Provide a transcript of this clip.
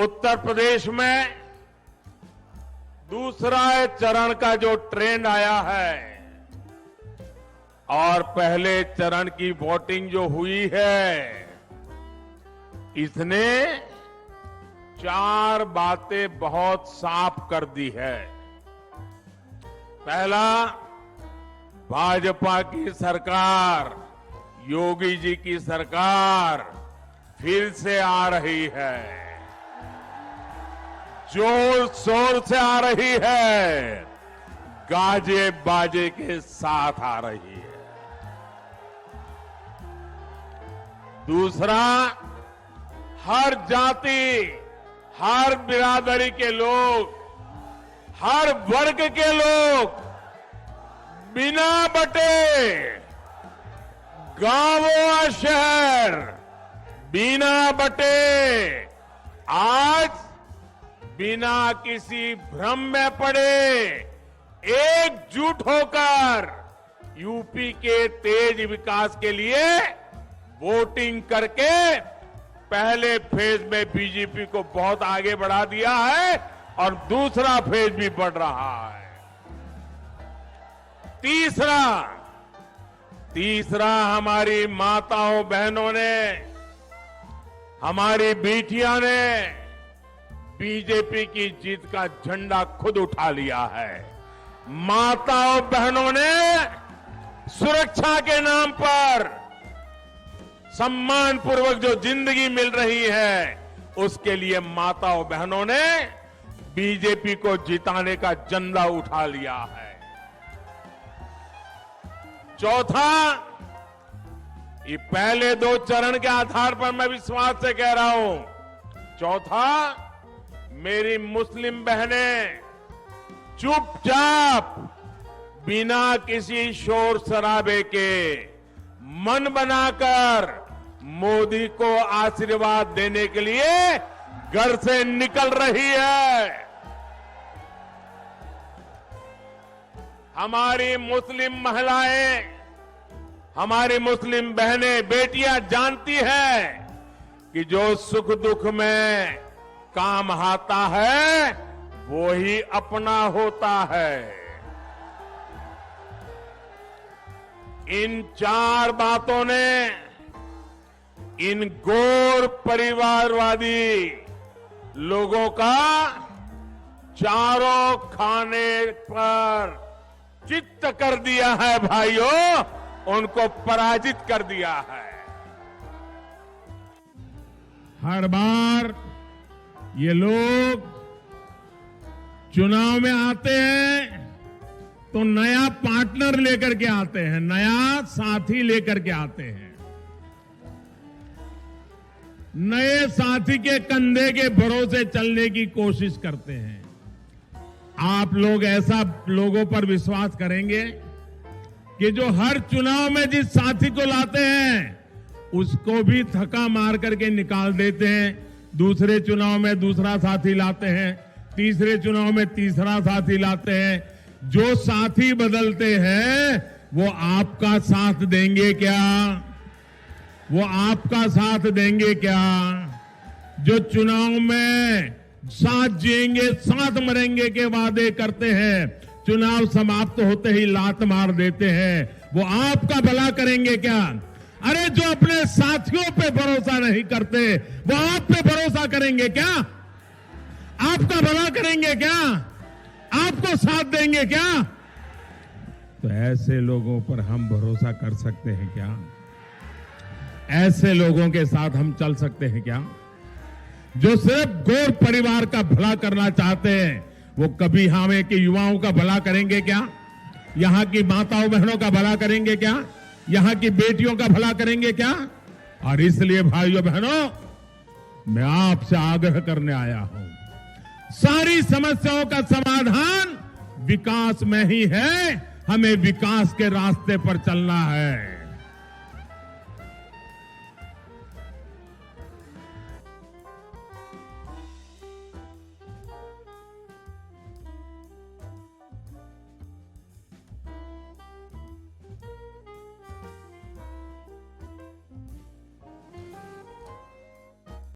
उत्तर प्रदेश में दूसरा चरण का जो ट्रेंड आया है और पहले चरण की वोटिंग जो हुई है, इसने 4 बातें बहुत साफ कर दी है। पहला, भाजपा की सरकार, योगी जी की सरकार फिर से आ रही है, जोर शोर से आ रही है, गाजे बाजे के साथ आ रही है। दूसरा, हर जाति, हर बिरादरी के लोग, हर वर्ग के लोग बिना बटे, गांव और शहर बिना बटे आज बिना किसी भ्रम में पड़े एकजुट होकर यूपी के तेज विकास के लिए वोटिंग करके पहले फेज में बीजेपी को बहुत आगे बढ़ा दिया है और दूसरा फेज भी बढ़ रहा है। तीसरा हमारी माताओं बहनों ने, हमारी बेटियां ने बीजेपी की जीत का झंडा खुद उठा लिया है। माताओं बहनों ने सुरक्षा के नाम पर सम्मान पूर्वक जो जिंदगी मिल रही है, उसके लिए माताओं बहनों ने बीजेपी को जिताने का झंडा उठा लिया है। चौथा, ये पहले 2 चरण के आधार पर मैं विश्वास से कह रहा हूं। चौथा, मेरी मुस्लिम बहनें चुपचाप बिना किसी शोर शराबे के मन बनाकर मोदी को आशीर्वाद देने के लिए घर से निकल रही है। हमारी मुस्लिम महिलाएं, हमारी मुस्लिम बहनें, बेटियां जानती हैं कि जो सुख दुख में काम आता है वो ही अपना होता है। इन 4 बातों ने इन गौर परिवारवादी लोगों का चारों खाने पर चित्त कर दिया है भाइयों, उनको पराजित कर दिया है। हर बार ये लोग चुनाव में आते हैं तो नया पार्टनर लेकर के आते हैं, नया साथी लेकर के आते हैं। नए साथी के कंधे के भरोसे चलने की कोशिश करते हैं। आप लोग ऐसा लोगों पर विश्वास करेंगे कि जो हर चुनाव में जिस साथी को लाते हैं उसको भी थका मार करके निकाल देते हैं, दूसरे चुनाव में दूसरा साथी लाते हैं, तीसरे चुनाव में तीसरा साथी लाते हैं। जो साथी बदलते हैं वो आपका साथ देंगे क्या? वो आपका साथ देंगे क्या? जो चुनाव में साथ जिएंगे साथ मरेंगे के वादे करते हैं, चुनाव समाप्त होते ही लात मार देते हैं, वो आपका भला करेंगे क्या? अरे जो अपने साथियों पे भरोसा नहीं करते वो आप पे भरोसा करेंगे क्या? आपका भला करेंगे क्या? आपको साथ देंगे क्या? तो ऐसे लोगों पर हम भरोसा कर सकते हैं क्या? ऐसे लोगों के साथ हम चल सकते हैं क्या? जो सिर्फ गौर परिवार का भला करना चाहते हैं, वो कभी हमें के युवाओं का भला करेंगे क्या? यहां की माताओं बहनों का भला करेंगे क्या? यहां की बेटियों का भला करेंगे क्या? और इसलिए भाइयों बहनों, मैं आपसे आग्रह करने आया हूं, सारी समस्याओं का समाधान विकास में ही है। हमें विकास के रास्ते पर चलना है।